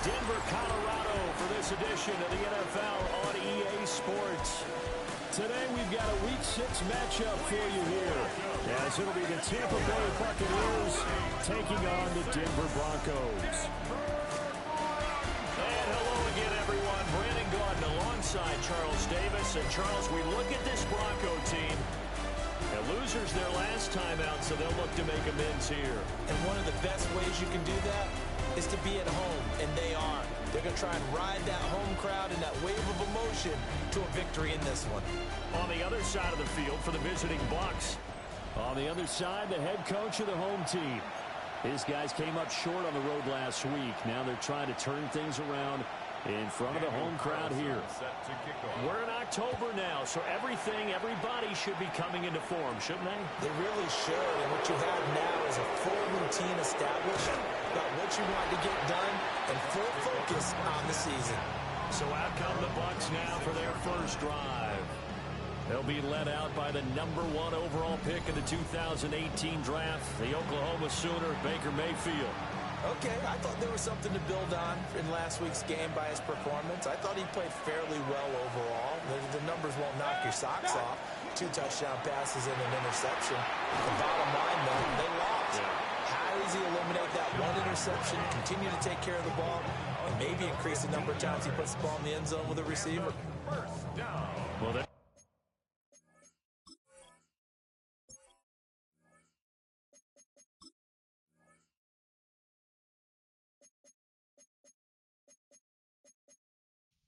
Denver, Colorado for this edition of the NFL on EA Sports. Today we've got a Week 6 matchup for you here, as it'll be the Tampa Bay Buccaneers taking on the Denver Broncos. And hello again, everyone. Brandon Gaudin alongside Charles Davis. And Charles, we look at this Bronco team. And losers their last time out, so they'll look to make amends here. And one of the best ways you can do that is to be at home, and they are. They're going to try and ride that home crowd and that wave of emotion to a victory in this one. On the other side of the field for the visiting Bucs. On the other side, the head coach of the home team. His guys came up short on the road last week. Now they're trying to turn things around in front of the home crowd here. We're in October now, so everybody should be coming into form, shouldn't they? They really should, and what you have now is a full routine established about what you want to get done and full focus on the season. So out come the Bucs now for their first drive. They'll be led out by the #1 overall pick in the 2018 draft, the Oklahoma Sooner, Baker Mayfield. Okay, I thought there was something to build on in last week's game by his performance. I thought he played fairly well overall. The numbers won't knock your socks off. 2 touchdown passes and an interception. The bottom line, though, they lost. How does he eliminate that one interception, continue to take care of the ball, and maybe increase the number of times he puts the ball in the end zone with a receiver? Well,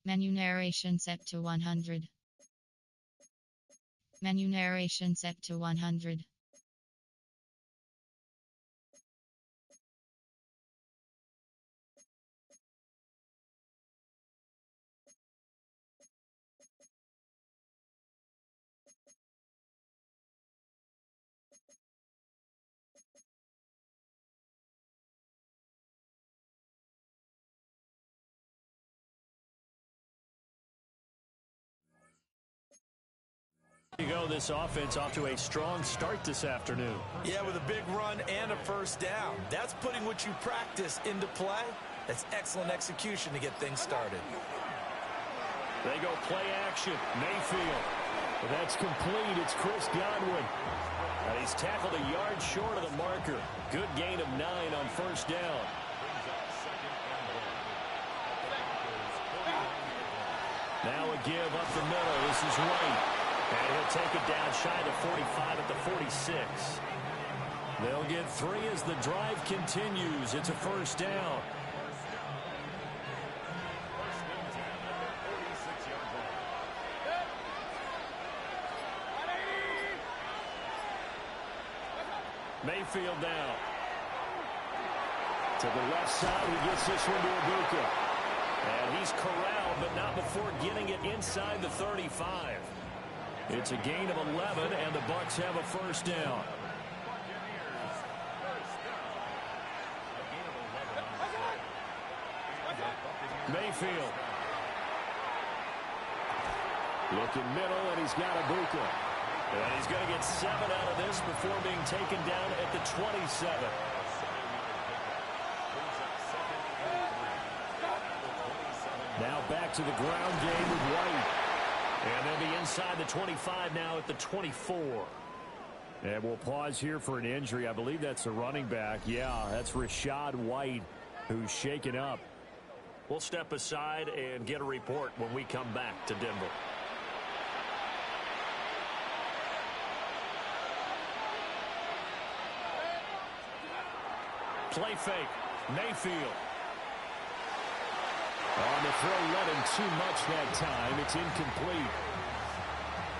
Menu narration set to 100. Menu narration set to 100. You go, this offense off to a strong start this afternoon. Yeah, with a big run and a first down. That's putting what you practice into play. That's excellent execution to get things started. They go play action. Mayfield. But that's complete. It's Chris Godwin. And he's tackled a yard short of the marker. Good gain of 9 on first down. Now a give up the middle. This is White. And he'll take it down shy of the 45 at the 46. They'll get 3 as the drive continues. It's a first down. Mayfield down. To the left side, he gets this one to Ibuka. And he's corralled, but not before getting it inside the 35. It's a gain of 11, and the Bucs have a first down. Mayfield. Looking middle, and he's got Ibuka. And he's going to get 7 out of this before being taken down at the 27. Now back to the ground game with White. And they'll be inside the 25 now at the 24. And we'll pause here for an injury. I believe that's the running back. Yeah, that's Rachaad White, who's shaken up. We'll step aside and get a report when we come back to Denver. Play fake. Mayfield. On the throw, let him too much that time. It's incomplete.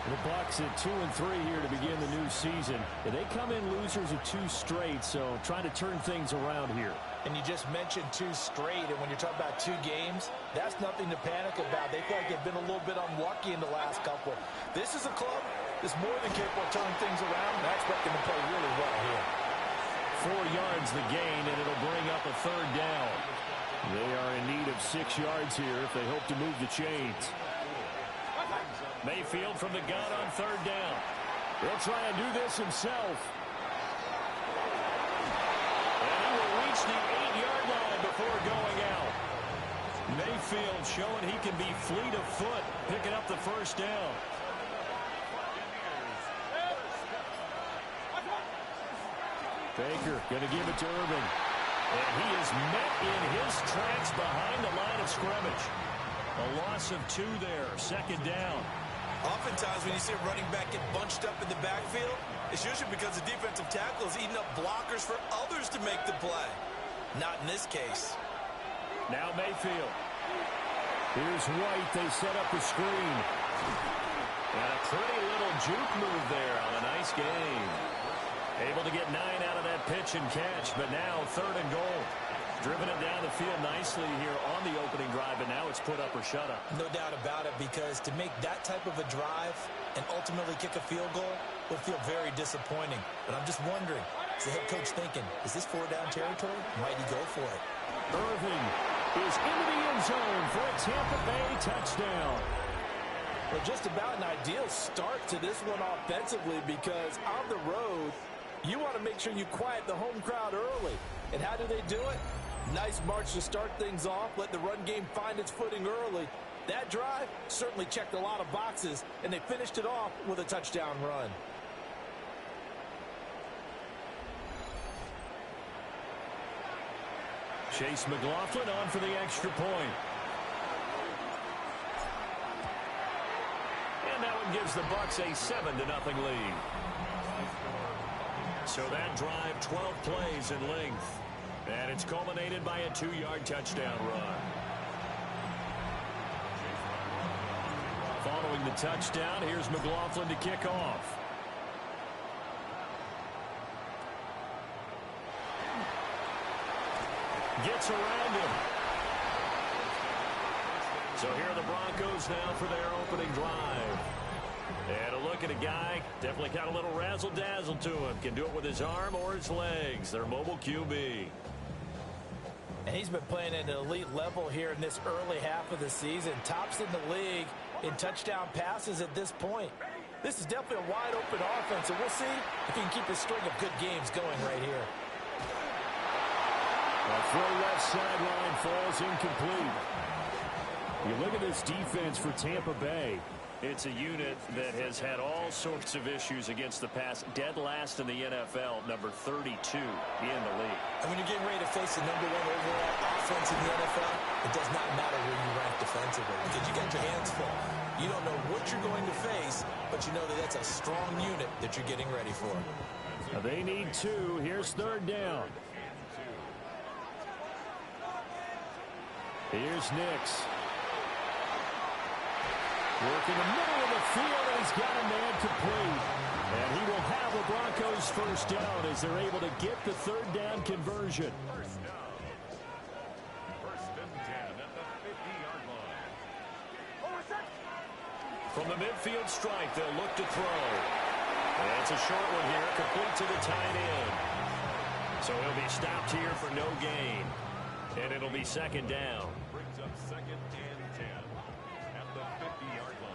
The Bucs at 2-3 here to begin the new season. They come in losers of 2 straight, so trying to turn things around here. And you just mentioned 2 straight, and when you're talking about 2 games, that's nothing to panic about. They feel like they've been a little bit unlucky in the last couple. This is a club that's more than capable of turning things around, and I expect them to play really well here. 4 yards the gain, and it'll bring up a third down. They are in need of 6 yards here if they hope to move the chains. Mayfield from the gun on third down. He'll try and do this himself. And he will reach the 8-yard line before going out. Mayfield showing he can be fleet of foot, picking up the first down. Baker going to give it to Irving. And he is met in his tracks behind the line of scrimmage. A loss of 2 there, second down. Oftentimes when you see a running back get bunched up in the backfield, it's usually because the defensive tackle is eating up blockers for others to make the play. Not in this case. Now Mayfield. Here's White. They set up the screen. And a pretty little juke move there on a nice game. Able to get 9 out of that pitch and catch, but now 3rd and goal. Driven it down the field nicely here on the opening drive, and now it's put up or shut up. No doubt about it, because to make that type of a drive and ultimately kick a field goal will feel very disappointing. But I'm just wondering, is the head coach thinking, is this 4-down territory? Might he go for it? Irving is into the end zone for a Tampa Bay touchdown. Well, just about an ideal start to this one offensively, because on the road, you want to make sure you quiet the home crowd early. And how do they do it? Nice march to start things off. Let the run game find its footing early. That drive certainly checked a lot of boxes, and they finished it off with a touchdown run. Chase McLaughlin on for the extra point. And that one gives the Bucs a 7-0 lead. So that drive, 12 plays in length. And it's culminated by a 2-yard touchdown run. Following the touchdown, here's McLaughlin to kick off. Gets around him. So here are the Broncos now for their opening drive. And a look at a guy, definitely got a little razzle-dazzle to him. Can do it with his arm or his legs. Their mobile QB. And he's been playing at an elite level here in this early half of the season. Tops in the league in touchdown passes at this point. This is definitely a wide-open offense, and we'll see if he can keep his string of good games going right here. A throw left sideline falls incomplete. You look at this defense for Tampa Bay. It's a unit that has had all sorts of issues against the pass. Dead last in the NFL, number 32 in the league. And when you're getting ready to face the #1 overall offense in the NFL, it does not matter where you rank defensively, because you got your hands full. You don't know what you're going to face, but you know that that's a strong unit that you're getting ready for. Now they need 2. Here's 3rd down. Here's Nix. Work in the middle of the field, and he's got a man complete. And he will have the Broncos first down as they're able to get the 3rd down conversion. First and 10 at the 50-yard line. From the midfield strike, they'll look to throw. And it's a short one here, complete to the tight end. So he'll be stopped here for no gain. And it'll be 2nd down. Brings up 2nd and 10 at the 50-yard line.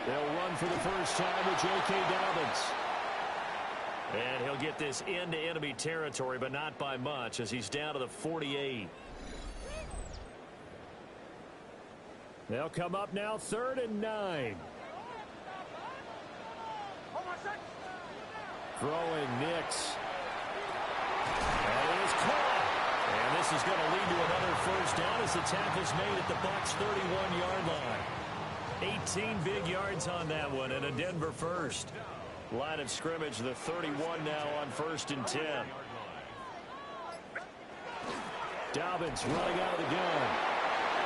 They'll run for the first time with J.K. Dobbins. And he'll get this into enemy territory, but not by much, as he's down to the 48. They'll come up now, 3rd and 9. Throwing Nix. And it is caught. And this is going to lead to another first down as the tackle's made at the Bucs' 31-yard line. 18 big yards on that one, and a Denver first. Line of scrimmage, the 31 now on 1st and 10. Dobbins running out of the gun.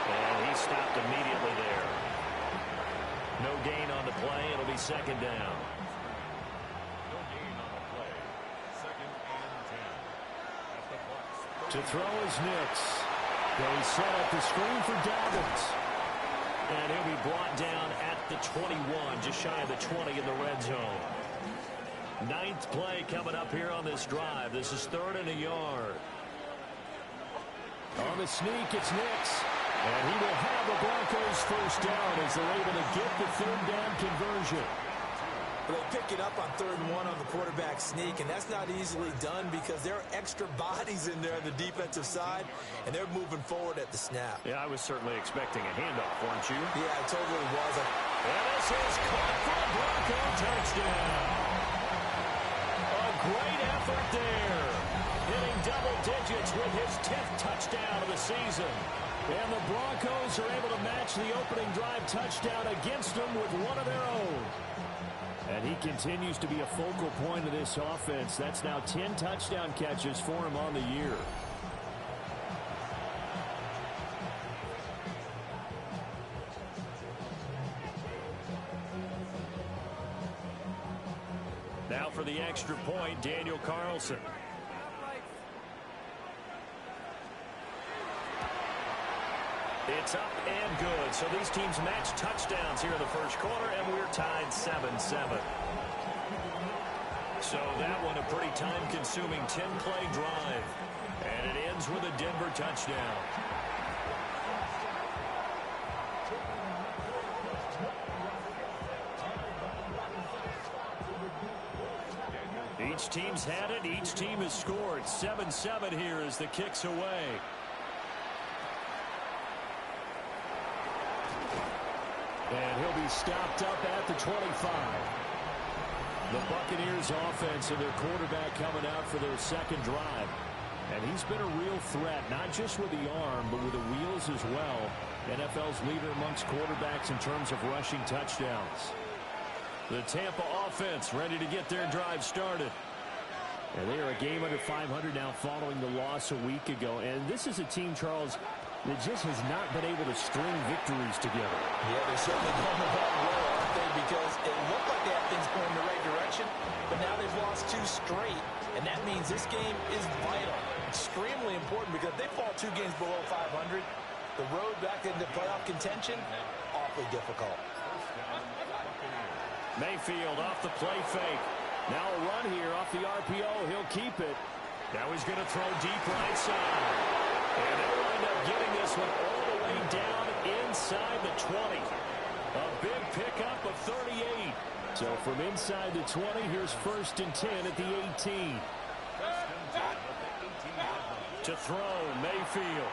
And he stopped immediately there. No gain on the play. It'll be 2nd down. No gain on the play. 2nd and 10 at the Bucs. To throw is Nix. They set up the screen for Dobbins. And he'll be brought down at the 21, just shy of the 20 in the red zone. 9th play coming up here on this drive. This is 3rd and a yard. On the sneak, it's Nix. And he will have the Broncos first down as they're able to get the 3rd down conversion. Well, they pick it up on 3rd and 1 on the quarterback sneak, and that's not easily done because there are extra bodies in there on the defensive side, and they're moving forward at the snap. Yeah, I was certainly expecting a handoff, weren't you? Yeah, I totally was. And this is caught for a Bronco touchdown. A great effort there. Hitting double digits with his 10th touchdown of the season. And the Broncos are able to match the opening drive touchdown against them with one of their own. And he continues to be a focal point of this offense. That's now 10 touchdown catches for him on the year. Now for the extra point, Daniel Carlson. It's up and good. So these teams match touchdowns here in the first quarter, and we're tied 7-7. So that one a pretty time-consuming 10-play drive. And it ends with a Denver touchdown. Each team's had it. Each team has scored. 7-7 here as the kick's away. And he'll be stopped up at the 25. The Buccaneers offense and their quarterback coming out for their second drive. And he's been a real threat, not just with the arm, but with the wheels as well. NFL's leader amongst quarterbacks in terms of rushing touchdowns. The Tampa offense ready to get their drive started. And they are a game under 500 now following the loss a week ago. And this is a team, Charles, that just has not been able to string victories together. Yeah, they're certainly going the wrong way, aren't they? Because it looked like they had things going in the right direction, but now they've lost 2 straight, and that means this game is vital. Extremely important because if they fall 2 games below 500, the road back into playoff contention, awfully difficult. Mayfield off the play fake. Now a run here off the RPO. He'll keep it. Now he's going to throw deep right side. And they'll wind up getting this one all the way down inside the 20. A big pickup of 38. So from inside the 20, here's 1st and 10 at the 18. To throw, Mayfield.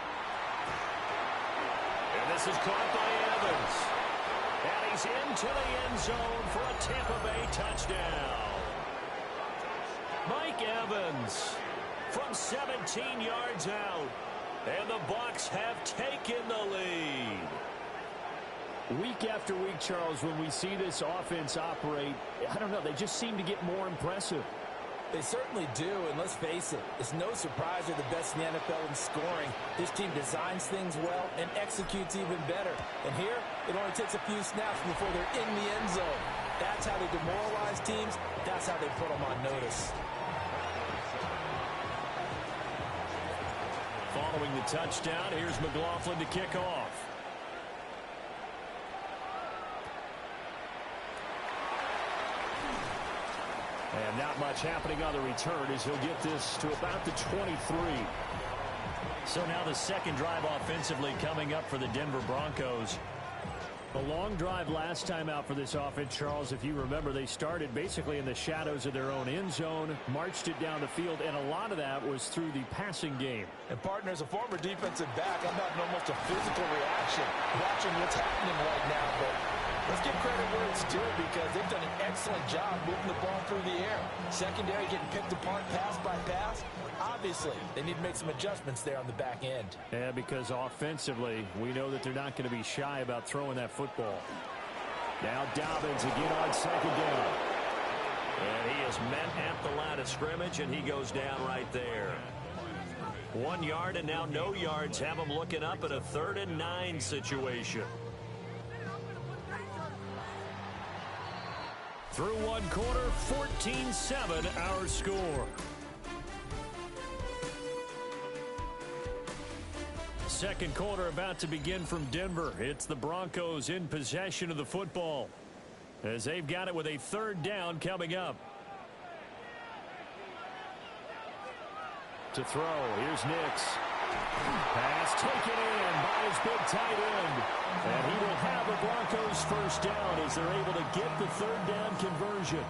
And this is caught by Evans. And he's into the end zone for a Tampa Bay touchdown. Mike Evans from 17 yards out. And the Bucs have taken the lead. Week after week, Charles, when we see this offense operate, I don't know, they just seem to get more impressive. They certainly do, and let's face it, it's no surprise they're the best in the NFL in scoring. This team designs things well and executes even better. And here, it only takes a few snaps before they're in the end zone. That's how they demoralize teams. That's how they put them on notice. Following the touchdown, here's McLaughlin to kick off. And not much happening on the return as he'll get this to about the 23. So now the second drive offensively coming up for the Denver Broncos. A long drive last time out for this offense, Charles. If you remember, they started basically in the shadows of their own end zone, marched it down the field, and a lot of that was through the passing game. And, partner, as a former defensive back, I'm having almost a physical reaction watching what's happening right now. But let's give credit where it's due because they've done an excellent job moving the ball through the air. Secondary getting picked apart pass by pass. Obviously, they need to make some adjustments there on the back end. Yeah, because offensively, we know that they're not going to be shy about throwing that football. Now Dobbins again on second down. And he is met at the line of scrimmage, and he goes down right there. 1 yard, and now no yards have him looking up at a 3rd and 9 situation. Through one quarter, 14-7 our score. Second quarter about to begin from Denver. It's the Broncos in possession of the football as they've got it with a 3rd down coming up. To throw, here's Nix. Pass taken in by his big tight end. And he will have the Broncos first down as they're able to get the third down conversion.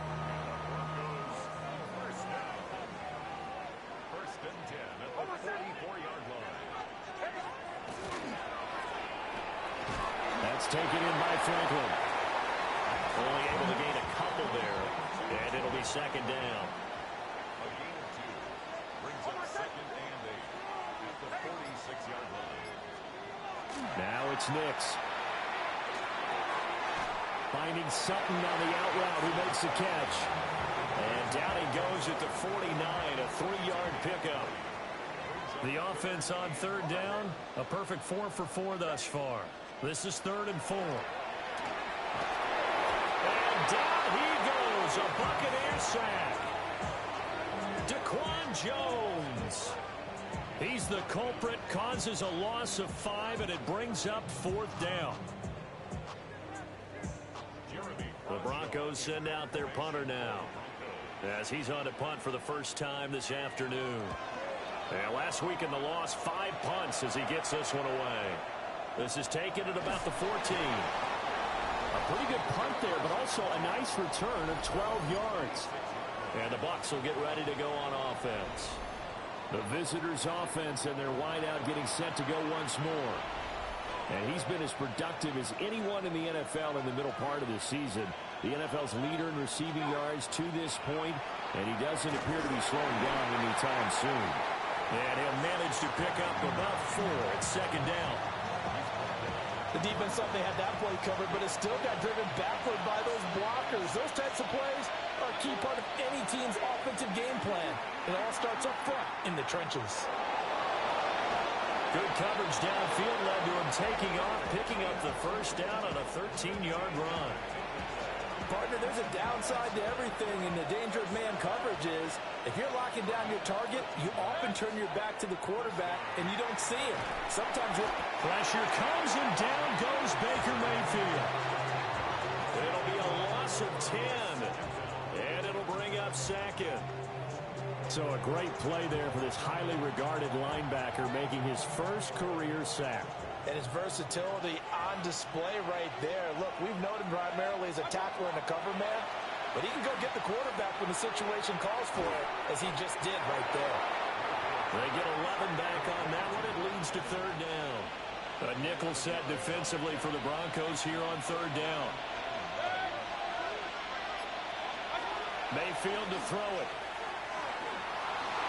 First and 10 at the 44-yard line. That's taken in by Franklin. Only able to gain a couple there. And it'll be second down. A gain of 2 brings up second and 8 at the 46-yard line. Now it's Nix. Finding Sutton on the out route, who makes the catch. And down he goes at the 49, a 3-yard pickup. The offense on third down, a perfect 4 for 4 thus far. This is 3rd and 4. And down he goes, a Buccaneer sack. Daquan Jones. He's the culprit, causes a loss of 5, and it brings up 4th down. The Broncos send out their punter now, as he's on to punt for the first time this afternoon. And last week in the loss, 5 punts as he gets this one away. This is taken at about the 14. A pretty good punt there, but also a nice return of 12 yards. And the Bucs will get ready to go on offense. The visitors' offense and their wideout getting set to go once more. And he's been as productive as anyone in the NFL in the middle part of the season. The NFL's leader in receiving yards to this point, and he doesn't appear to be slowing down anytime soon. And he'll manage to pick up about 4 at second down. The defense thought they had that play covered, but it still got driven backward by those blockers. Those types of plays are a key part of any team's offensive game plan. It all starts up front in the trenches. Good coverage downfield led to him taking off, picking up the first down on a 13-yard run. Partner, there's a downside to everything, and the danger of man coverage is if you're locking down your target, you often turn your back to the quarterback, and you don't see him. Sometimes pressure comes, and down goes Baker Mayfield. It'll be a loss of 10, and it'll bring up second. So a great play there for this highly regarded linebacker making his first career sack. And his versatility on display right there. Look, we've known him primarily as a tackler and a cover man, but he can go get the quarterback when the situation calls for it, as he just did right there. They get 11 back on that one. It leads to third down. A nickel set defensively for the Broncos here on third down. Mayfield to throw it.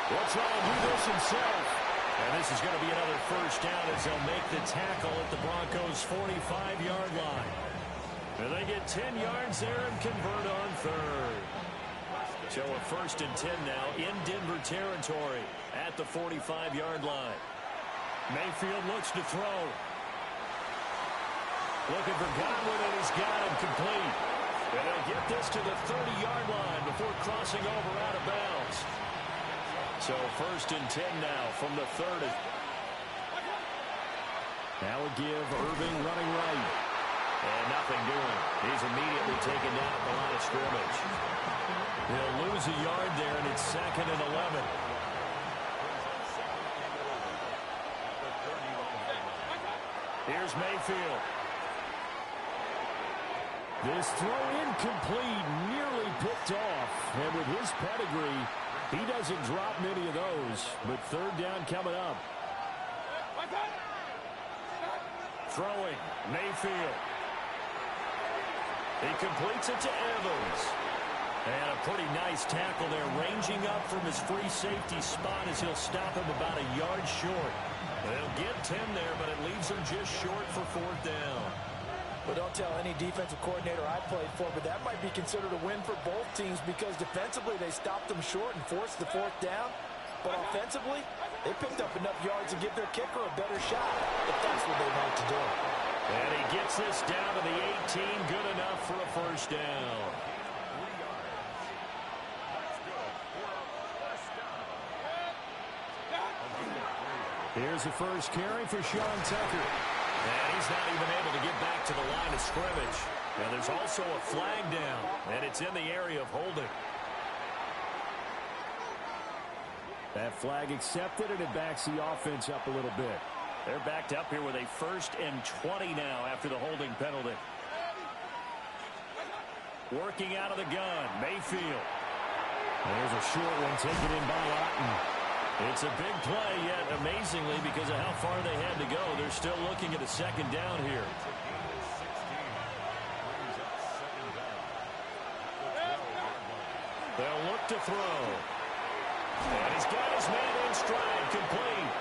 Will try and do this himself. And this is going to be another first down as they'll make the tackle at the Broncos' 45-yard line. And they get 10 yards there and convert on third. So a first and 10 now in Denver territory at the 45-yard line. Mayfield looks to throw. Looking for Godwin, and he's got him complete. And they'll get this to the 30-yard line before crossing over out of bounds. So first and 10 now from the 30. Now a give, Irving running right. And nothing doing. He's immediately taken down at the line of scrimmage. He'll lose a yard there, and it's second and 11. Here's Mayfield. This throw incomplete, nearly picked off. And with his pedigree, he doesn't drop many of those, but third down coming up. Throwing, Mayfield. He completes it to Evans. And a pretty nice tackle there, ranging up from his free safety spot as he'll stop him about a yard short. They'll get 10 there, but it leaves him just short for fourth down. But don't tell any defensive coordinator I played for, but that might be considered a win for both teams because defensively they stopped them short and forced the fourth down. But offensively, they picked up enough yards to give their kicker a better shot if that's what they want to do. And he gets this down to the 18, good enough for a first down. Here's the first carry for Sean Tucker. And he's not even able to get back to the line of scrimmage. And there's also a flag down, and it's in the area of holding. That flag accepted, and it backs the offense up a little bit. They're backed up here with a 1st and 20 now after the holding penalty. Working out of the gun, Mayfield. There's a short one taken in by Otten. It's a big play, yet amazingly, because of how far they had to go, they're still looking at a 2nd down here. They'll look to throw. And he's got his man in stride, complete.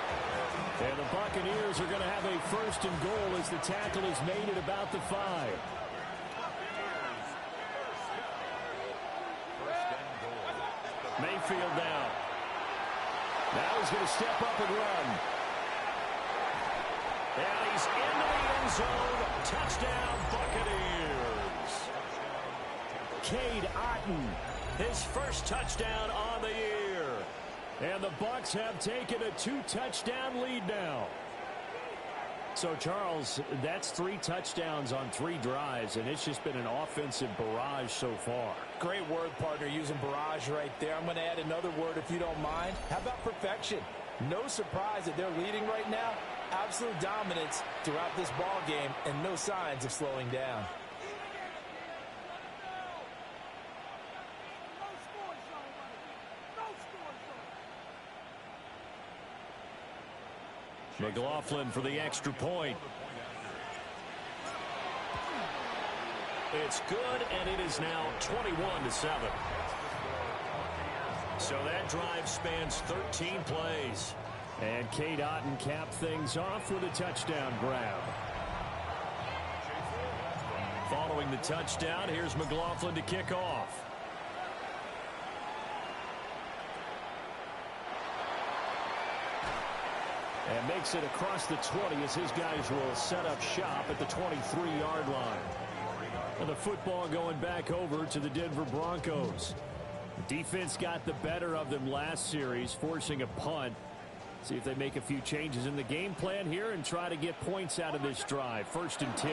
And the Buccaneers are going to have a 1st and goal as the tackle is made at about the 5. Mayfield down. Now he's going to step up and run. And he's into the end zone. Touchdown, Buccaneers. Cade Otten, his 1st touchdown on the year. And the Bucs have taken a 2-touchdown lead now. So, Charles, that's 3 touchdowns on 3 drives, and it's just been an offensive barrage so far. Great word, partner, using barrage right there. I'm going to add another word if you don't mind. How about perfection? No surprise that they're leading right now. Absolute dominance throughout this ball game and no signs of slowing down. McLaughlin for the extra point. It's good, and it is now 21-7. So that drive spans 13 plays. And Cade Otten capped things off with a touchdown grab. Following the touchdown, here's McLaughlin to kick off. And makes it across the 20 as his guys will set up shop at the 23-yard line. And the football going back over to the Denver Broncos. The defense got the better of them last series, forcing a punt. See if they make a few changes in the game plan here and try to get points out of this drive. 1st and 10.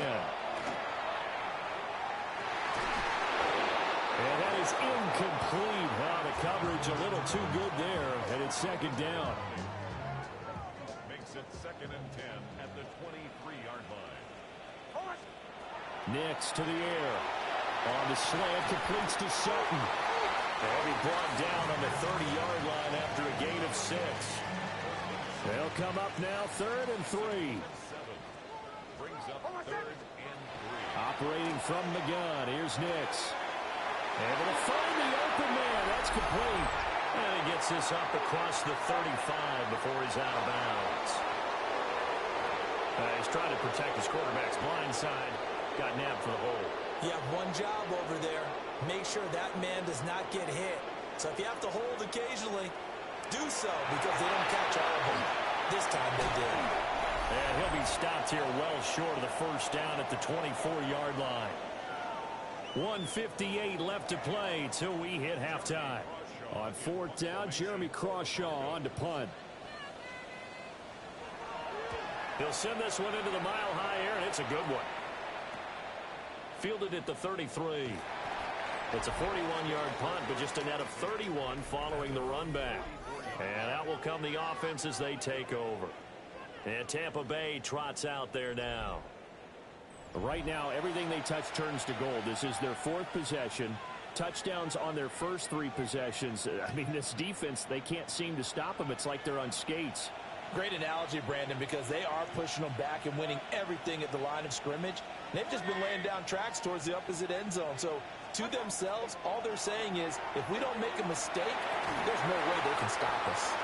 And that is incomplete. Wow, the coverage a little too good there, and it's 2nd down. Makes it 2nd and 10 at the 23-yard line. Nix to the air. On the slant, completes to Sutton. They'll be brought down on the 30-yard line after a gain of 6. They'll come up now 3rd and 3. Brings up 3rd and 3. Operating from the gun. Here's Nix. Able to find the open man. That's complete. And he gets this up across the 35 before he's out of bounds. He's trying to protect his quarterback's blind side. Got nabbed for the hole. You have one job over there. Make sure that man does not get hit. So if you have to hold occasionally, do so because they don't catch all of them. This time they did. And he'll be stopped here well short of the 1st down at the 24-yard line. 1:58 left to play till we hit halftime. On 4th down, Jeremy Crawshaw on to punt. He'll send this one into the mile-high air, and it's a good one. Fielded at the 33. It's a 41-yard punt, but just a net of 31 following the run back. And out will come the offense as they take over. And Tampa Bay trots out there now. Right now, everything they touch turns to gold. This is their 4th possession. Touchdowns on their first 3 possessions. I mean, this defense, they can't seem to stop them. It's like they're on skates. Great analogy, Brandon, because they are pushing them back and winning everything at the line of scrimmage. They've just been laying down tracks towards the opposite end zone. So, to themselves, all they're saying is, if we don't make a mistake, there's no way they can stop us.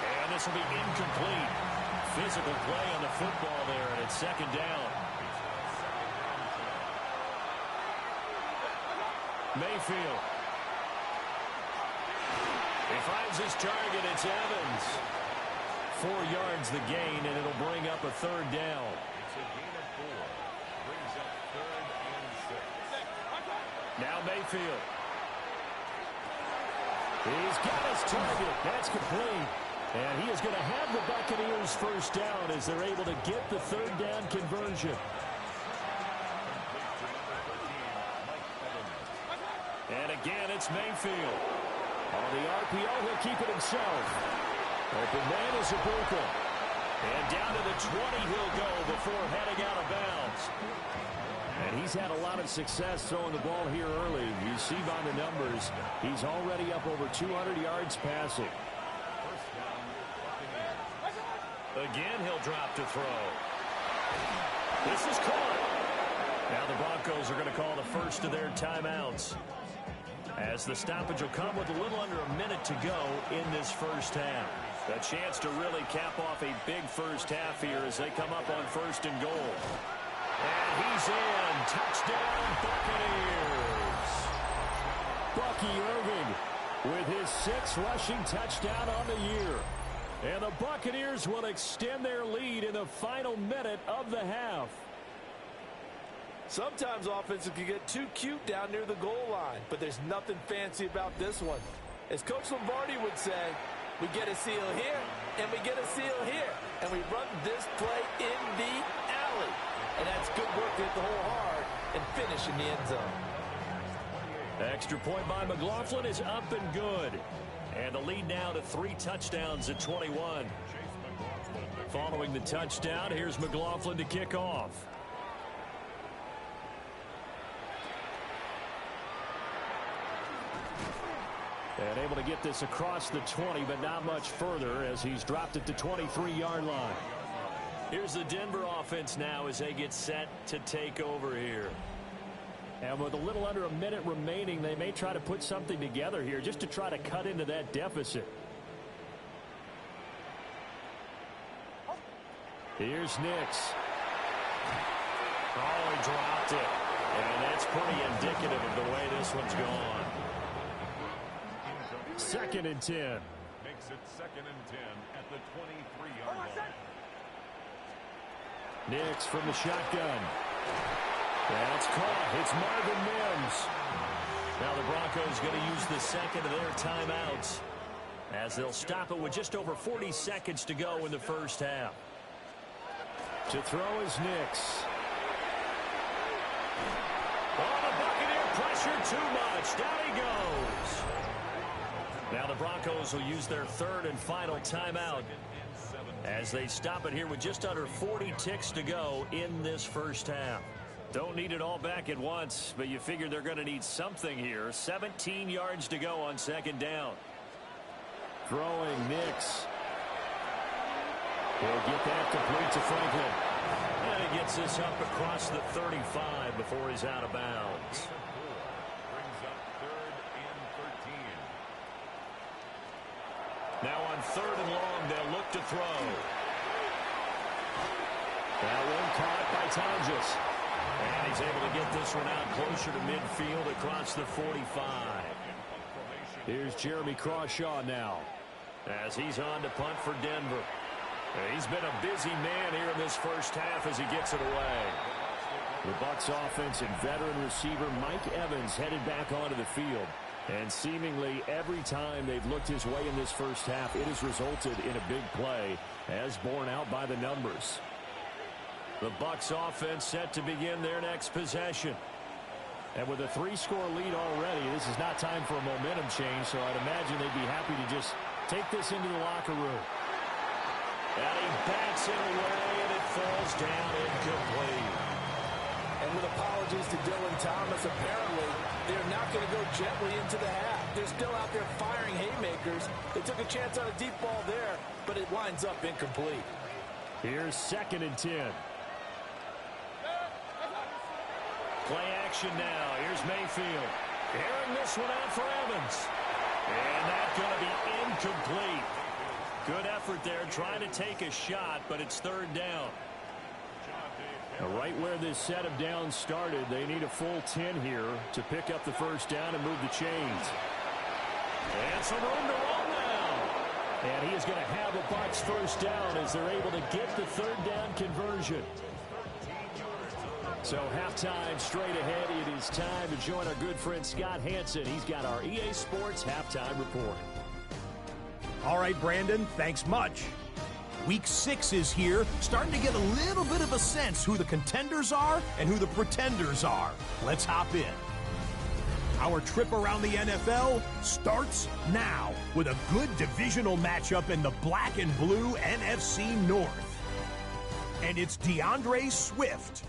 And this will be incomplete. Physical play on the football there, and it's 2nd down. Mayfield. He finds his target. It's Evans. 4 yards the gain, and it'll bring up a 3rd down. It's a gain of 4. Brings up 3rd and 6. Now Mayfield. He's got his target. That's complete. And he is going to have the Buccaneers 1st down as they're able to get the 3rd down conversion. And again, it's Mayfield. On the RPO, he'll keep it himself. Open man is Ibuka. And down to the 20 he'll go before heading out of bounds. And he's had a lot of success throwing the ball here early. You see by the numbers, he's already up over 200 yards passing. Again, he'll drop to throw. This is caught. Now the Broncos are going to call the first of their timeouts, as the stoppage will come with a little under a minute to go in this first half. A chance to really cap off a big first half here as they come up on 1st and goal. And he's in. Touchdown, Buccaneers. Bucky Irving with his 6th rushing touchdown on the year. And the Buccaneers will extend their lead in the final minute of the half. Sometimes offenses can get too cute down near the goal line, but there's nothing fancy about this one. As Coach Lombardi would say, we get a seal here, and we get a seal here, and we run this play in the alley. And that's good work to hit the hole hard and finish in the end zone. Extra point by McLaughlin is up and good. And the lead now to 3 touchdowns at 21. Following the touchdown, here's McLaughlin to kick off. And able to get this across the 20, but not much further as he's dropped it to 23-yard line. Here's the Denver offense now as they get set to take over here. And with a little under a minute remaining, they may try to put something together here just to try to cut into that deficit. Here's Nix. Oh, he dropped it. And that's pretty indicative of the way this one's gone. 2nd and 10. Makes it 2nd and 10 at the 23-yard line. Nix from the shotgun. That's caught. It's Marvin Mims. Now the Broncos going to use the 2nd of their timeouts as they'll stop it with just over 40 seconds to go in the first half. To throw is Nix. Oh, the Buccaneer pressure too much. Down he goes. Now the Broncos will use their 3rd and final timeout as they stop it here with just under 40 ticks to go in this first half. Don't need it all back at once, but you figure they're going to need something here. 17 yards to go on 2nd down. Throwing Nix. He'll get that complete to Franklin. And he gets this up across the 35 before he's out of bounds. Brings up 3rd and 13. Now on 3rd and long, they'll look to throw. That one caught by Tonjes. And he's able to get this one out closer to midfield across the 45. Here's Jeremy Crawshaw now, as he's on to punt for Denver. He's been a busy man here in this first half as he gets it away. The Bucs offense and veteran receiver Mike Evans headed back onto the field. And seemingly every time they've looked his way in this first half, it has resulted in a big play, as borne out by the numbers. The Bucs offense set to begin their next possession. And with a 3-score lead already, this is not time for a momentum change, so I'd imagine they'd be happy to just take this into the locker room. And he backs it away, and it falls down incomplete. And with apologies to Dylan Thomas, apparently they're not going to go gently into the half. They're still out there firing haymakers. They took a chance on a deep ball there, but it winds up incomplete. Here's 2nd and 10. Play action now. Here's Mayfield. Airing this one out for Evans. And that's going to be incomplete. Good effort there trying to take a shot, but it's 3rd down. Now, right where this set of downs started, they need a full 10 here to pick up the first down and move the chains. And some room to run now. And he is going to have a Bucs first down as they're able to get the 3rd down conversion. So halftime straight ahead. It is time to join our good friend Scott Hansen. He's got our EA Sports halftime report. All right, Brandon, thanks much. Week 6 is here, starting to get a little bit of a sense who the contenders are and who the pretenders are. Let's hop in. Our trip around the NFL starts now with a good divisional matchup in the black and blue NFC North. And it's DeAndre Swift.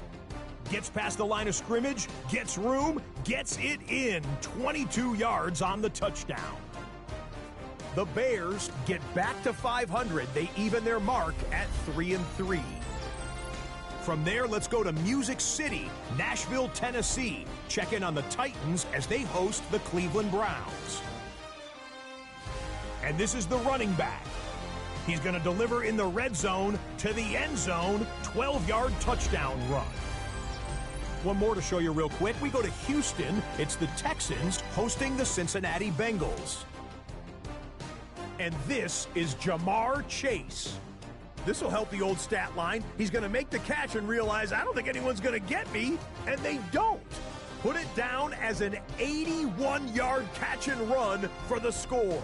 Gets past the line of scrimmage, gets room, gets it in, 22 yards on the touchdown. The Bears get back to 500. They even their mark at 3-3. From there, let's go to Music City, Nashville, Tennessee. Check in on the Titans as they host the Cleveland Browns. And this is the running back. He's going to deliver in the red zone to the end zone, 12-yard touchdown run. One more to show you real quick. We go to Houston. It's the Texans hosting the Cincinnati Bengals. And this is Jamar Chase. This will help the old stat line. He's going to make the catch and realize, I don't think anyone's going to get me, and they don't. Put it down as an 81-yard catch and run for the score.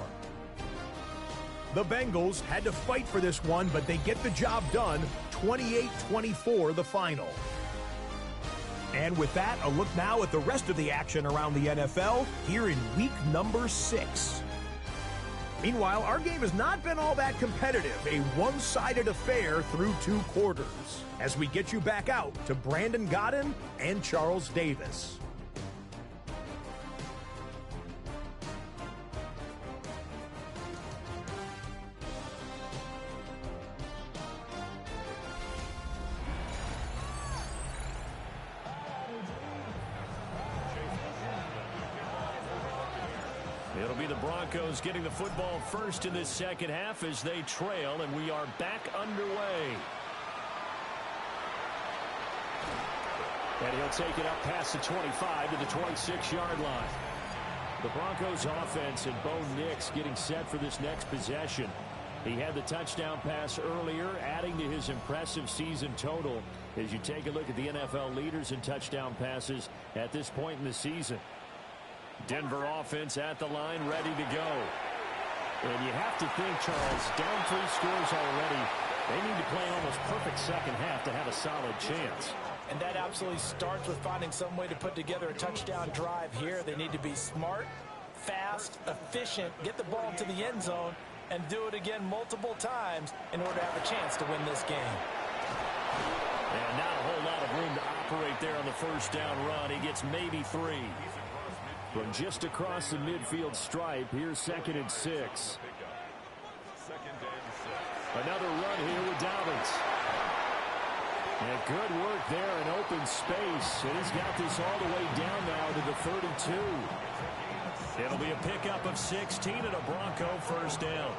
The Bengals had to fight for this one, but they get the job done. 28-24 the final. And with that, a look now at the rest of the action around the NFL here in week number 6. Meanwhile, our game has not been all that competitive, a one-sided affair through 2 quarters, as we get you back out to Brandon Godden and Charles Davis. It'll be the Broncos getting the football first in this second half as they trail, and we are back underway. And he'll take it up past the 25 to the 26-yard line. The Broncos offense and Bo Nix getting set for this next possession. He had the touchdown pass earlier, adding to his impressive season total as you take a look at the NFL leaders in touchdown passes at this point in the season. Denver offense at the line, ready to go. And you have to think, Charles, down 3 scores already. They need to play an almost perfect second half to have a solid chance. And that absolutely starts with finding some way to put together a touchdown drive here. They need to be smart, fast, efficient, get the ball to the end zone, and do it again multiple times in order to have a chance to win this game. And not a whole lot of room to operate there on the first down run. He gets maybe 3. From just across the midfield stripe, here's 2nd and 6. Another run here with Dobbins. And good work there in open space. And he's got this all the way down now to the 3rd and 2. It'll be a pickup of 16 and a Bronco first down.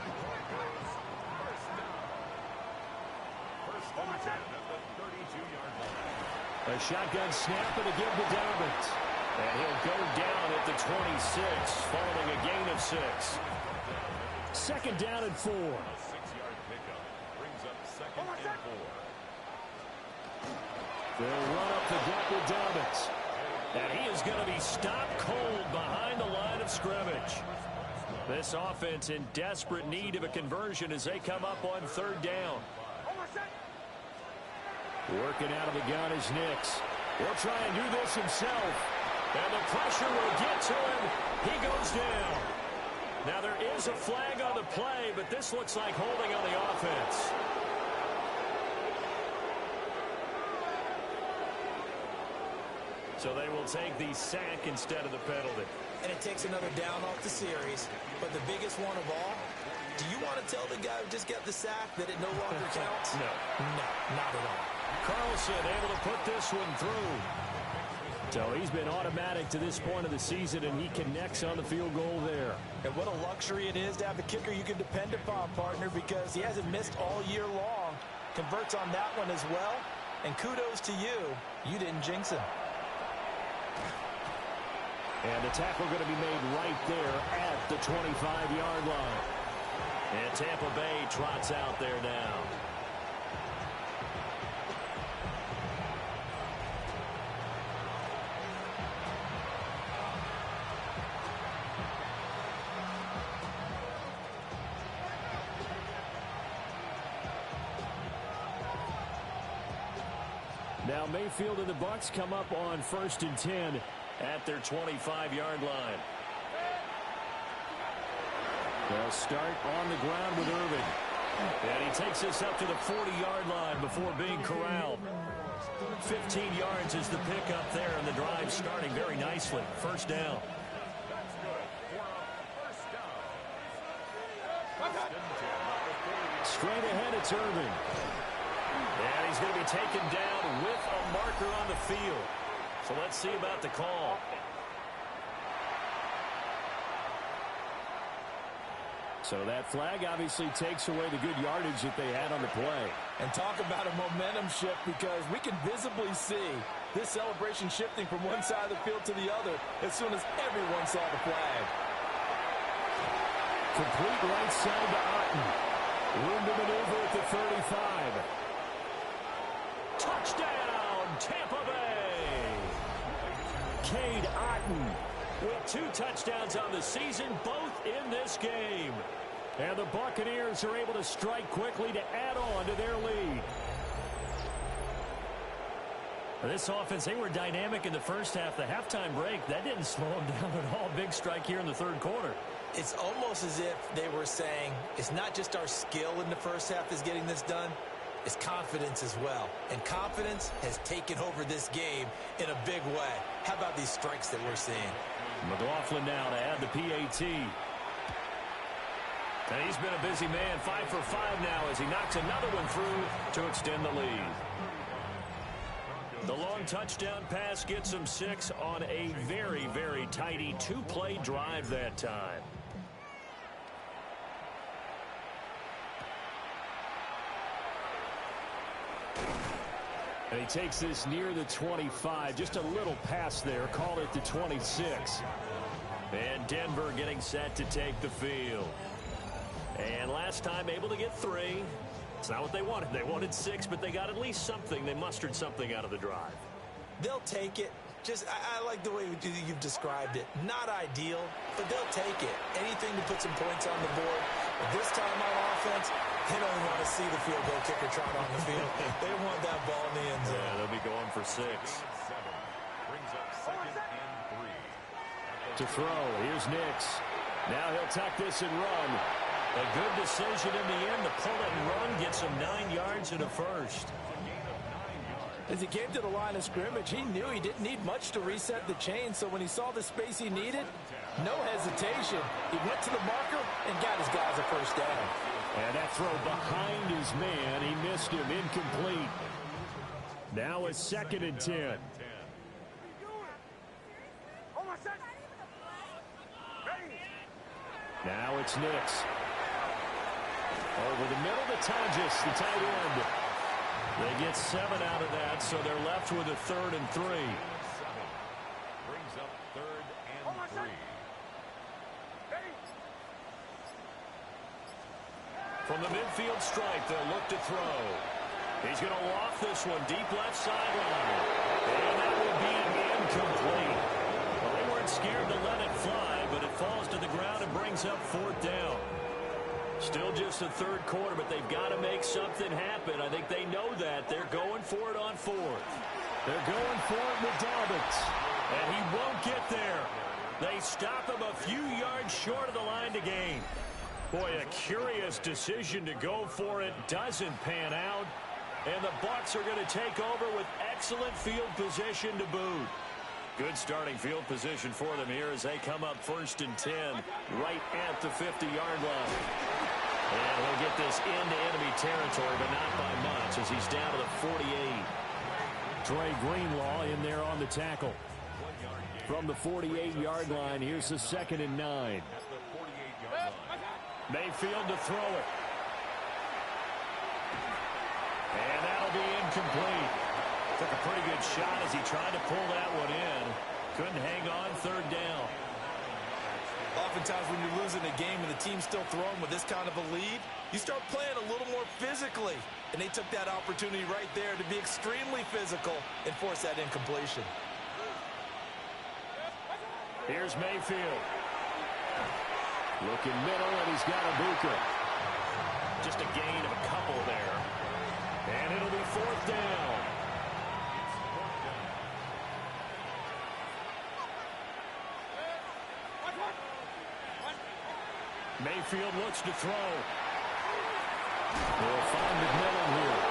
A shotgun snap and a give to Dobbins. And he'll go down at the 26, following a gain of 6. 2nd down and 4. A 6-yard pickup brings up 2nd and 4. They'll run up the gut with Dobbins. And he is going to be stopped cold behind the line of scrimmage. This offense in desperate need of a conversion as they come up on 3rd down. Working out of the gun is Nix. He'll try and do this himself. And the pressure will get to him. He goes down. Now there is a flag on the play, but this looks like holding on the offense. So they will take the sack instead of the penalty. And it takes another down off the series. But the biggest one of all, do you want to tell the guy who just got the sack that it no longer counts? No. No, not at all. Carlson able to put this one through. So he's been automatic to this point of the season, and he connects on the field goal there. And what a luxury it is to have a kicker you can depend upon, partner, because he hasn't missed all year long. Converts on that one as well. And kudos to you. You didn't jinx him. And the tackle going to be made right there at the 25-yard line. And Tampa Bay trots out there now. Now Mayfield and the Bucs come up on 1st and 10 at their 25-yard line. They'll start on the ground with Irving. And he takes this up to the 40-yard line before being corralled. 15 yards is the pickup there, and the drive starting very nicely. First down. Straight ahead, it's Irving. And he's going to be taken down with a marker on the field. So let's see about the call. So that flag obviously takes away the good yardage that they had on the play. And talk about a momentum shift, because we can visibly see this celebration shifting from one side of the field to the other as soon as everyone saw the flag. Complete right side to Otten. Room to maneuver at the 35. Touchdown, Tampa Bay! Cade Otten. With 2 touchdowns on the season, both in this game. And the Buccaneers are able to strike quickly to add on to their lead. This offense, they were dynamic in the first half. The halftime break, that didn't slow them down at all. Big strike here in the third quarter. It's almost as if they were saying, it's not just our skill in the first half that's getting this done, it's confidence as well. And confidence has taken over this game in a big way. How about these strikes that we're seeing? McLaughlin now to add the PAT. And he's been a busy man, 5 for 5 now as he knocks another one through to extend the lead. The long touchdown pass gets him 6 on a very, very tidy 2-play drive that time. And he takes this near the 25. Just a little pass there. Call it the 26. And Denver getting set to take the field. And last time able to get 3. It's not what they wanted. They wanted 6, but they got at least something. They mustered something out of the drive. They'll take it. I like the way you've described it. Not ideal, but they'll take it. Anything to put some points on the board. But this time on offense, they don't want to see the field goal kicker trot on the field. They want that ball in the end zone. Yeah, they'll be going for 6. Brings up 2nd and 3. To throw, here's Nix. Now he'll tuck this and run. A good decision in the end. The pull and run gets him 9 yards and a first. As he came to the line of scrimmage, he knew he didn't need much to reset the chain, so when he saw the space he needed, no hesitation. He went to the marker and got his guys a first down. And that throw behind his man, he missed him, incomplete. Now it's 2nd and 10. Now it's Nix. Over the middle to Tonjes, the tight end. They get 7 out of that, so they're left with a 3rd and 3. Brings up 3rd and 3. From the midfield stripe, they'll look to throw. He's going to loft this one deep left sideline. And that will be incomplete. Well, they weren't scared to let it fly, but it falls to the ground and brings up 4th down. Still just the third quarter, but they've got to make something happen. I think they know that. They're going for it on 4th. They're going for it with Dobbins. And he won't get there. They stop him a few yards short of the line to gain. Boy, a curious decision to go for it. Doesn't pan out. And the Bucs are going to take over with excellent field position to boot. Good starting field position for them here as they come up 1st and 10 right at the 50-yard line. And he'll get this into enemy territory, but not by much as he's down to the 48. Dre Greenlaw in there on the tackle. From the 48-yard line, here's the 2nd and 9. Mayfield to throw it. And that'll be incomplete. Took a pretty good shot as he tried to pull that one in. Couldn't hang on, 3rd down. Oftentimes when you're losing a game and the team's still throwing with this kind of a lead, you start playing a little more physically. And they took that opportunity right there to be extremely physical and force that incompletion. Here's Mayfield. Looking middle, and he's got Ibuka. Just a gain of a couple there. And it'll be 4th down. Mayfield looks to throw. He'll find McMillan here.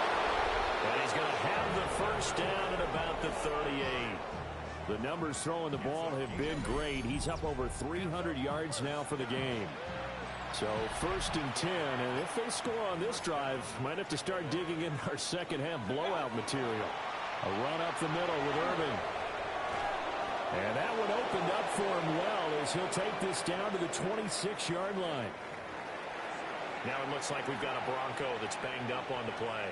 And he's going to have the first down at about the 38. The numbers throwing the ball have been great. He's up over 300 yards now for the game. So 1st and 10, and if they score on this drive, might have to start digging in our second half blowout material. A run up the middle with Irving. And that one opened up for him well as he'll take this down to the 26-yard line. Now it looks like we've got a Bronco that's banged up on the play.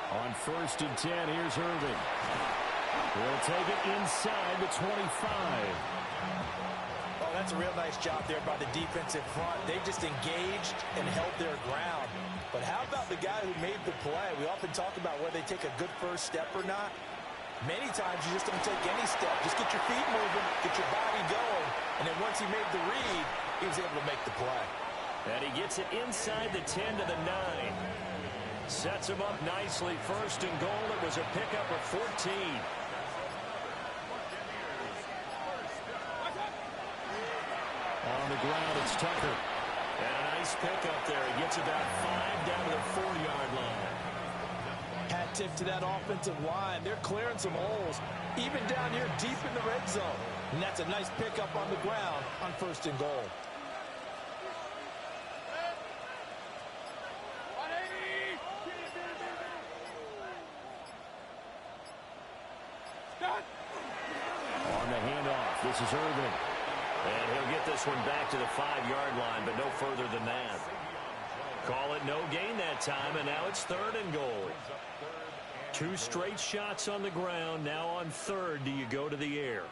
On 1st and 10, here's Irving. He'll take it inside the 25. Oh, that's a real nice job there by the defensive front. They just engaged and held their ground. But how about the guy who made the play? We often talk about whether they take a good first step or not. Many times you just don't take any step. Just get your feet moving, get your body going. And then once he made the read, he was able to make the play. And he gets it inside the 10 to the 9. Sets him up nicely. 1st and goal. It was a pickup of 14. On the ground, it's Tucker. And a nice pickup there. He gets about 5 down to the 4-yard line. Hat tip to that offensive line. They're clearing some holes, even down here deep in the red zone. And that's a nice pickup on the ground on 1st and goal. On the handoff, this is Irving. And he'll get this one back to the 5-yard line, but no further than that. Call it no gain that time, and now it's 3rd and goal. 2 straight shots on the ground. Now on 3rd, do you go to the air?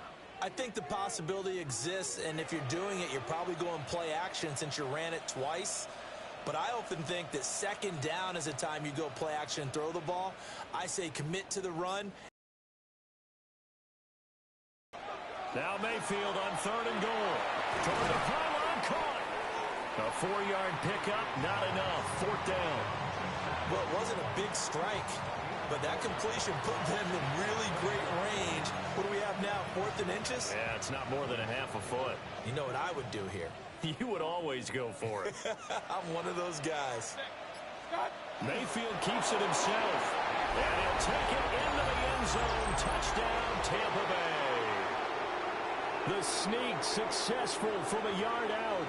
I think the possibility exists, and if you're doing it, you're probably going play action since you ran it twice. But I often think that 2nd down is a time you go play action and throw the ball. I say commit to the run. Now Mayfield on 3rd and goal. Toward the pylon, caught. A 4-yard pickup, not enough. 4th down. Well, it wasn't a big strike, but that completion put them in really great range. What do we have now, 4th and inches? Yeah, it's not more than a half a foot. You know what I would do here? You would always go for it. I'm one of those guys. Mayfield keeps it himself. And he'll take it into the end zone. Touchdown, Tampa Bay. The sneak successful from a yard out.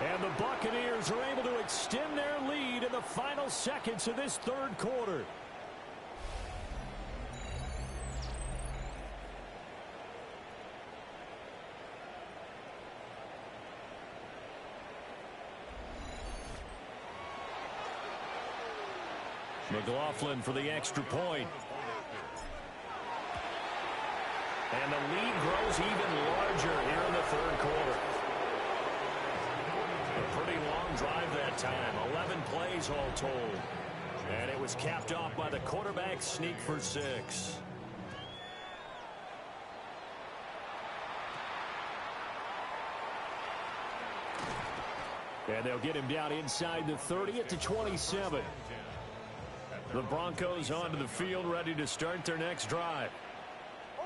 And the Buccaneers are able to extend their lead in the final seconds of this 3rd quarter. McLaughlin for the extra point. And the lead grows even larger here in the 3rd quarter. A pretty long drive that time. 11 plays all told. And it was capped off by the quarterback sneak for 6. And they'll get him down inside the 30 at the 27. The Broncos onto the field, ready to start their next drive.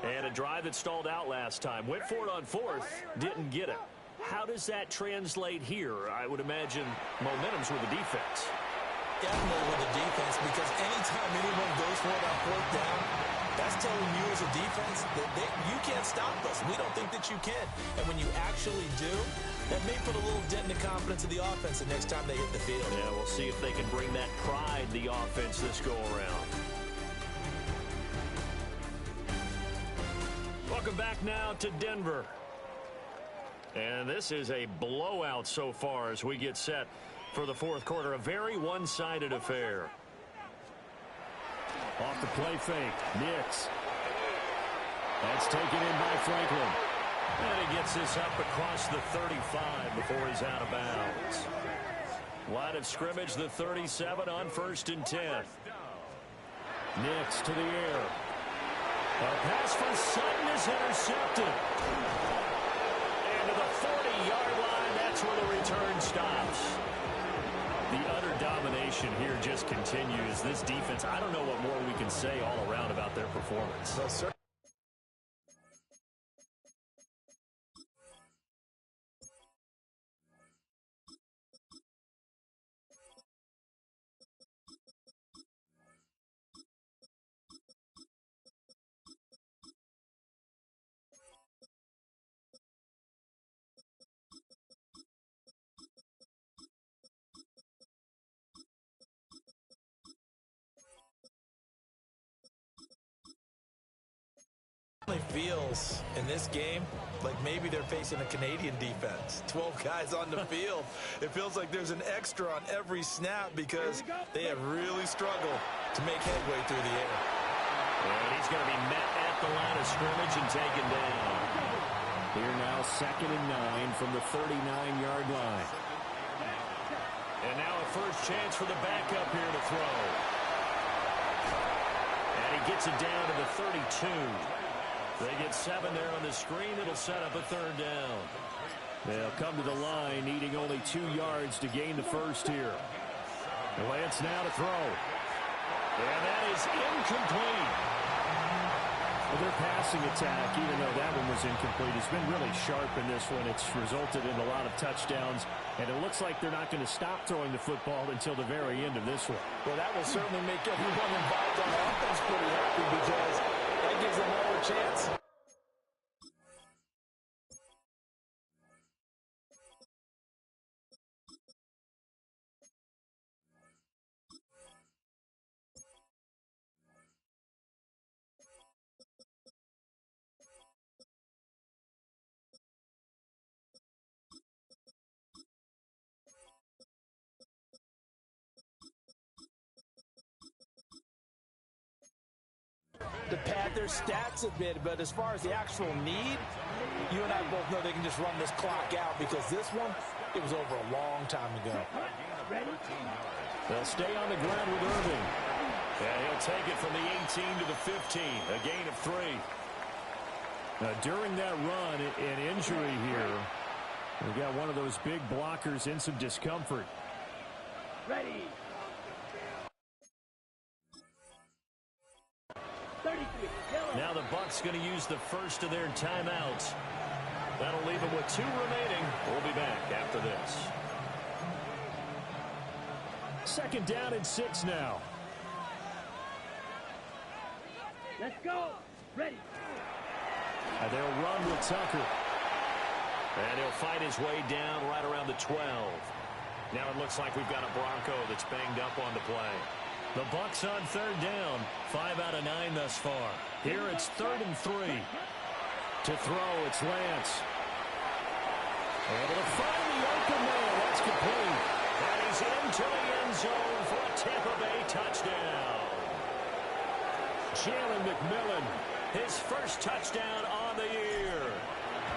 And a drive that stalled out last time. Went for it on 4th, didn't get it. How does that translate here? I would imagine momentum's with the defense. Definitely with the defense, because anytime anyone goes for it on 4th down, that's telling you as a defense that you can't stop us. We don't think that you can. And when you actually do, that may put a little dent in the confidence of the offense the next time they hit the field. Yeah, we'll see if they can bring that pride to the offense this go-around. Welcome back now to Denver. And this is a blowout so far as we get set for the 4th quarter. A very one-sided affair. Off the play fake. Nix. That's taken in by Franklin. And he gets this up across the 35 before he's out of bounds. Line of scrimmage, the 37 on 1st and 10. Nix to the air. A pass for Sutton is intercepted. And to the 40-yard line, that's where the return stops. The utter domination here just continues. This defense, I don't know what more we can say all around about their performance. feels in this game like maybe they're facing a Canadian defense. 12 guys on the field. It feels like there's an extra on every snap because they have really struggled to make headway through the air. And he's going to be met at the line of scrimmage and taken down. Here now, 2nd and 9 from the 39-yard line. And now a first chance for the backup here to throw. And he gets it down to the 32. They get 7 there on the screen. It'll set up a 3rd down. They'll come to the line, needing only 2 yards to gain the first here. Lance now to throw. And that is incomplete. Well, their passing attack, even though that one was incomplete, has been really sharp in this one. It's resulted in a lot of touchdowns, and it looks like they're not going to stop throwing the football until the very end of this one. Well, that will certainly make everyone involved on offense pretty happy because that gives them another chance. To pad their stats a bit, but as far as the actual need, you and I both know they can just run this clock out because this one, it was over a long time ago. They'll stay on the ground with Irving. And he'll take it from the 18 to the 15, a gain of 3. During that run, an injury here. We've got one of those big blockers in some discomfort. Ready. 33. Now the Bucs going to use the first of their timeouts. That'll leave them with 2 remaining. We'll be back after this. 2nd down and 6 now. Let's go. Ready. They'll run with Tucker. And he'll fight his way down right around the 12. Now it looks like we've got a Bronco that's banged up on the play. The Bucs on 3rd down. 5 out of 9 thus far. Here it's 3rd and 3. To throw, it's Lance. Able to find the open man. That's complete. And he's into the end zone for a Tampa Bay touchdown. Jalen McMillan. His first touchdown on the year.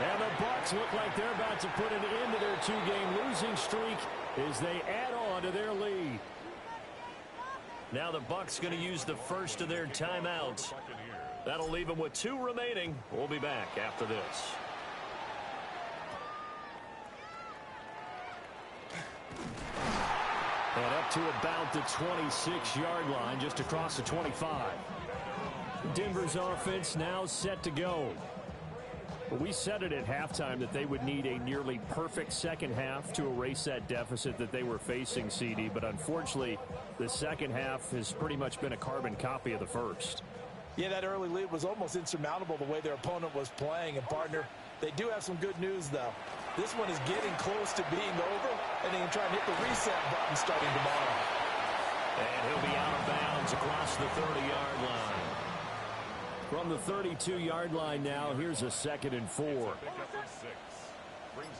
And the Bucs look like they're about to put an end to their 2-game losing streak as they add on to their lead. Now the Bucs going to use the first of their timeouts. That'll leave them with 2 remaining. We'll be back after this. And up to about the 26-yard line, just across the 25. Denver's offense now set to go. We said it at halftime that they would need a nearly perfect second half to erase that deficit that they were facing, CD. But unfortunately, the second half has pretty much been a carbon copy of the first. Yeah, that early lead was almost insurmountable the way their opponent was playing. And, partner, they do have some good news, though. This one is getting close to being over, and they can try and hit the reset button starting tomorrow. And he'll be out of bounds across the 30-yard line. From the 32-yard line now, here's a 2nd and 4. Brings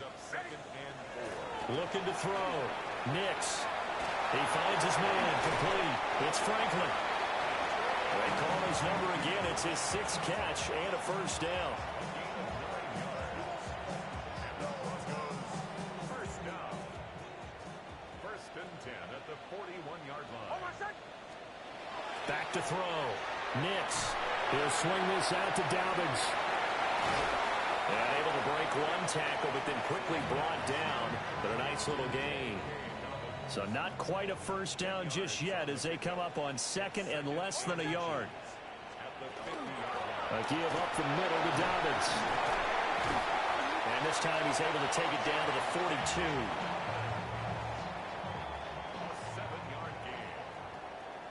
up 2nd and 4. Looking to throw. Nix. He finds his man. Complete. It's Franklin. They call his number again. It's his 6th catch and a first down. First down. 1st and 10 at the 41-yard line. Back to throw. Nix. He'll swing this out to Dobbins. And able to break one tackle, but then quickly brought down. But a nice little gain. So not quite a first down just yet as they come up on 2nd and less than a yard. A give up the middle to Dobbins. And this time he's able to take it down to the 42. 7-yard gain.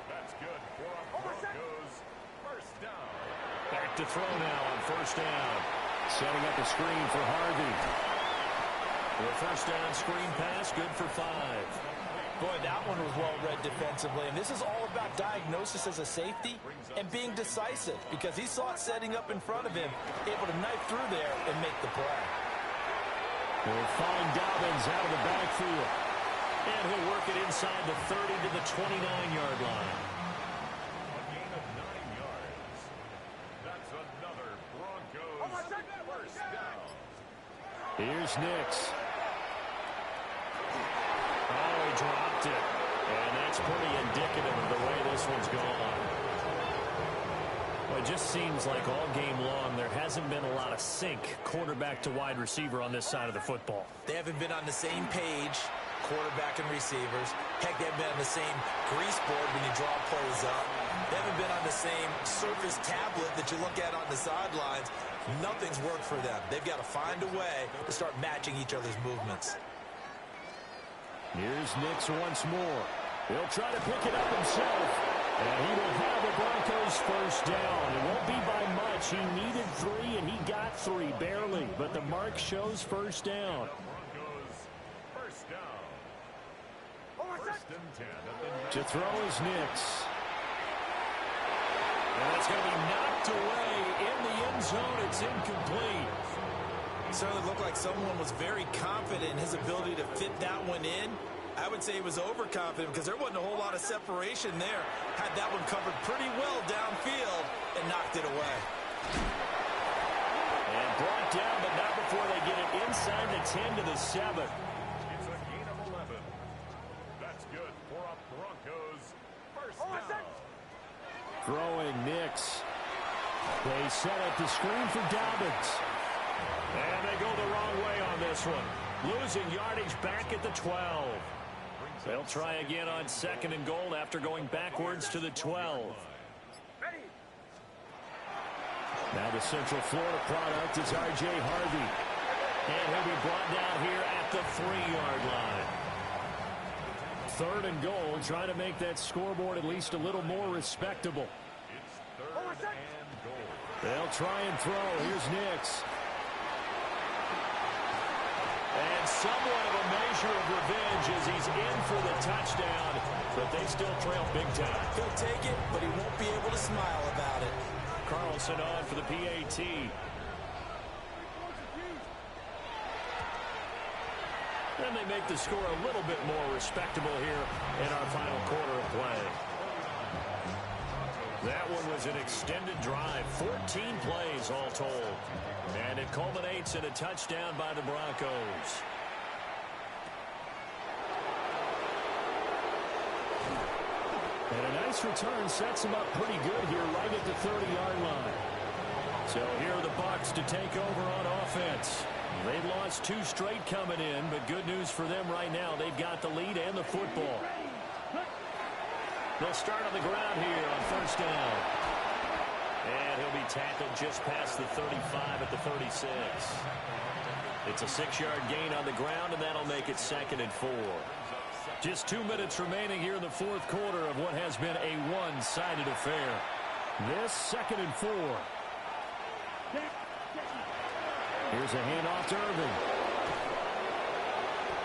That's good for a Broncos first down. Back to throw now on first down. Setting up a screen for Harvey. The first down screen pass, good for 5. Boy, that one was well read defensively, and this is all about diagnosis as a safety and being decisive because he saw it setting up in front of him, able to knife through there and make the play. We'll find Dobbins out of the backfield, and he'll work it inside the 30 to the 29-yard line. A gain of 9 yards. That's another Broncos first down. Here's Nix. Oh, he dropped it. And that's pretty indicative of the way this one's gone. Well, it just seems like all game long there hasn't been a lot of sync quarterback to wide receiver on this side of the football. They haven't been on the same page, quarterback and receivers. Heck, they haven't been on the same grease board when you draw plays up. They haven't been on the same surface tablet that you look at on the sidelines. Nothing's worked for them. They've got to find a way to start matching each other's movements. Here's Nix once more. He'll try to pick it up himself. And he will have the Broncos first down. It won't be by much. He needed 3, and he got 3, barely. But the mark shows first down. Broncos first down. First and 10 at the To throw is Nix. And it's going to be knocked away in the end zone. It's incomplete. It certainly looked like someone was very confident in his ability to fit that one in. I would say he was overconfident because there wasn't a whole lot of separation there. Had that one covered pretty well downfield and knocked it away. And brought down, but not before they get it inside the 10 to the 7. It's a gain of 11. That's good for a Broncos first down. Throwing Nix. They set up the screen for Dobbins. And they go the wrong way on this one. Losing yardage back at the 12. They'll try again on 2nd and goal after going backwards to the 12. Now the Central Florida product is R.J. Harvey. And he'll be brought down here at the 3-yard line. 3rd and goal, trying to make that scoreboard at least a little more respectable. It's 3rd and goal. They'll try and throw. Here's Nix. And somewhat of a measure of revenge as he's in for the touchdown, but they still trail big time. He'll take it, but he won't be able to smile about it. Carlson on for the PAT. And they make the score a little bit more respectable here in our final quarter of play. That one was an extended drive, 14 plays all told. And it culminates in a touchdown by the Broncos. And a nice return sets them up pretty good here right at the 30-yard line. So here are the Bucs to take over on offense. They've lost 2 straight coming in, but good news for them right now. They've got the lead and the football. They'll start on the ground here on first down. And he'll be tackled just past the 35 at the 36. It's a 6-yard gain on the ground, and that'll make it 2nd and 4. Just 2 minutes remaining here in the 4th quarter of what has been a one-sided affair. This 2nd and 4. Here's a handoff to Irving.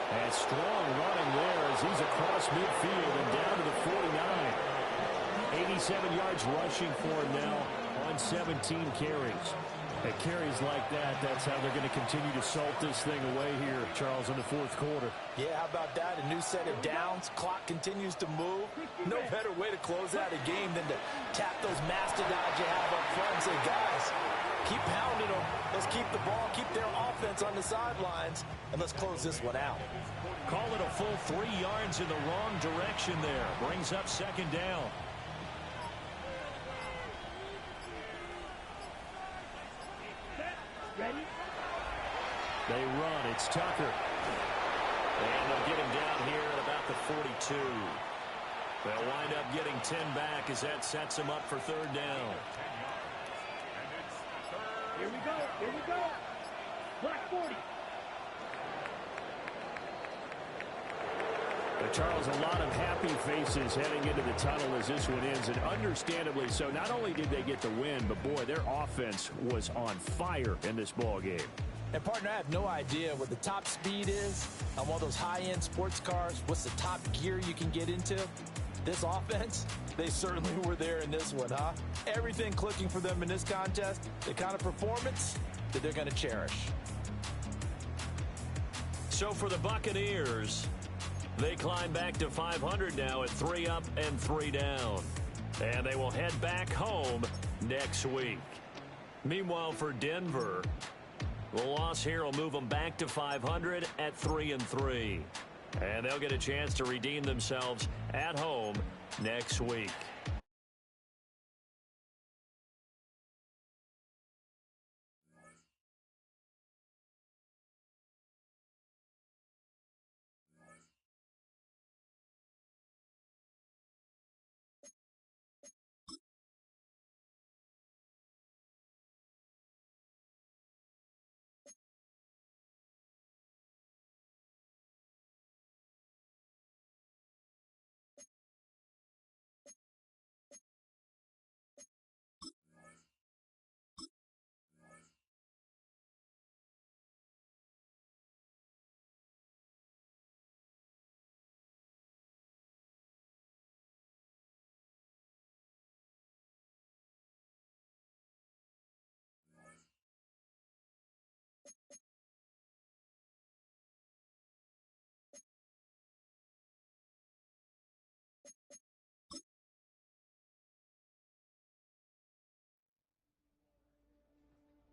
And strong running there as he's across midfield and down to the 49. 87 yards rushing for him now on 17 carries. At carries like that, that's how they're going to continue to salt this thing away here, Charles, in the 4th quarter. Yeah, how about that? A new set of downs. Clock continues to move. No better way to close out a game than to tap those mastodons you have up front and say, guys, keep pounding them. Let's keep the ball, keep their offense on the sidelines, and let's close this one out. Call it a full 3 yards in the wrong direction there. Brings up 2nd down. Ready? They run. It's Tucker. And they'll get him down here at about the 42. They'll wind up getting 10 back as that sets him up for 3rd down. Here we go. Here we go. Black 40. But Charles, a lot of happy faces heading into the tunnel as this one ends, and understandably so. Not only did they get the win, but boy, their offense was on fire in this ball game. And, partner, I have no idea what the top speed is on one of those high-end sports cars. What's the top gear you can get into? This offense, they certainly were there in this one, huh? Everything clicking for them in this contest, the kind of performance that they're going to cherish. So for the Buccaneers, they climb back to 500 now at 3 up and 3 down. And they will head back home next week. Meanwhile, for Denver, the loss here will move them back to 500 at 3-3. And they'll get a chance to redeem themselves at home next week.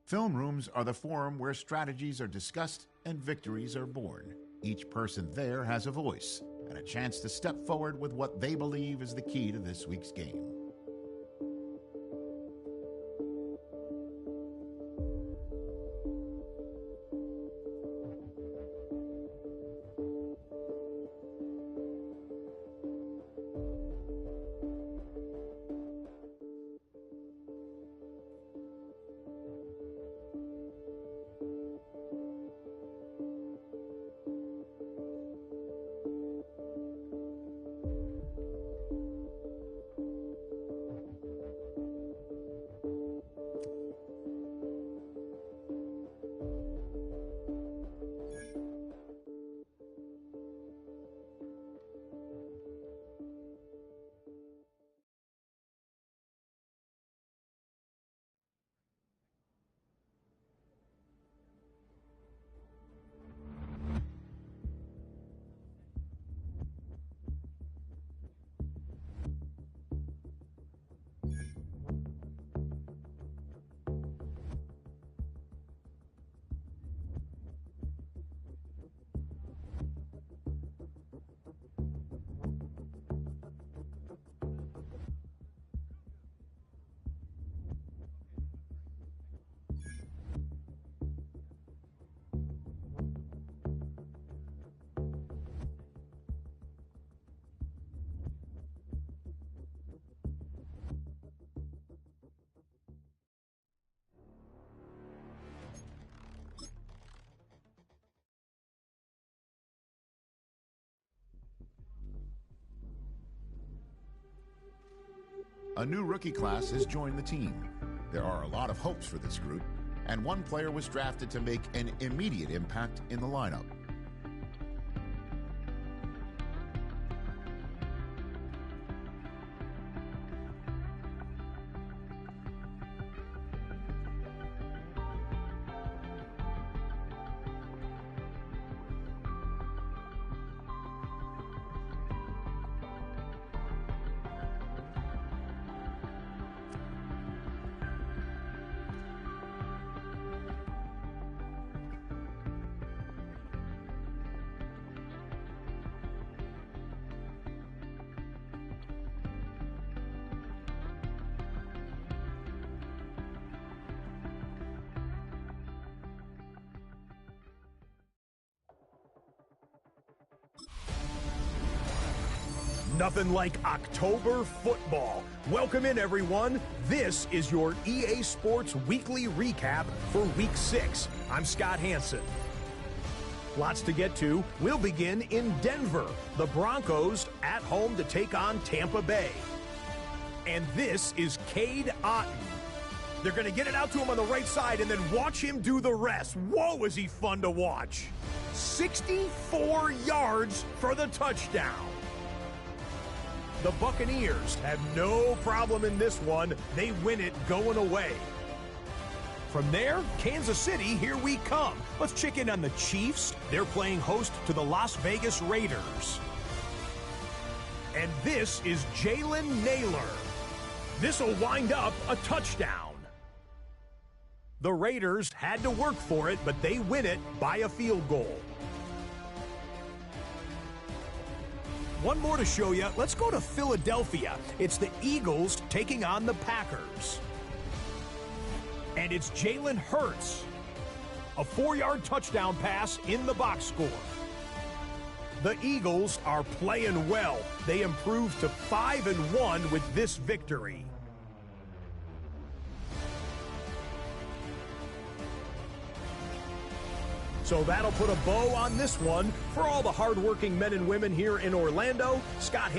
Film rooms are the forum where strategies are discussed and victories are born. Each person there has a voice and a chance to step forward with what they believe is the key to this week's game. A new rookie class has joined the team. There are a lot of hopes for this group, and one player was drafted to make an immediate impact in the lineup. Nothing like October football. Welcome in, everyone. This is your EA Sports Weekly Recap for Week 6. I'm Scott Hansen. Lots to get to. We'll begin in Denver. The Broncos at home to take on Tampa Bay. And this is Cade Otton. They're going to get it out to him on the right side and then watch him do the rest. Whoa, is he fun to watch. 64 yards for the touchdown. The Buccaneers have no problem in this one. They win it going away. From there, Kansas City, here we come. Let's check in on the Chiefs. They're playing host to the Las Vegas Raiders. And this is Jalen Naylor. This will wind up a touchdown. The Raiders had to work for it, but they win it by a field goal. One more to show you. Let's go to Philadelphia. It's the Eagles taking on the Packers. And it's Jalen Hurts. A 4-yard touchdown pass in the box score. The Eagles are playing well. They improved to 5-1 with this victory. So that'll put a bow on this one. For all the hardworking men and women here in Orlando, Scott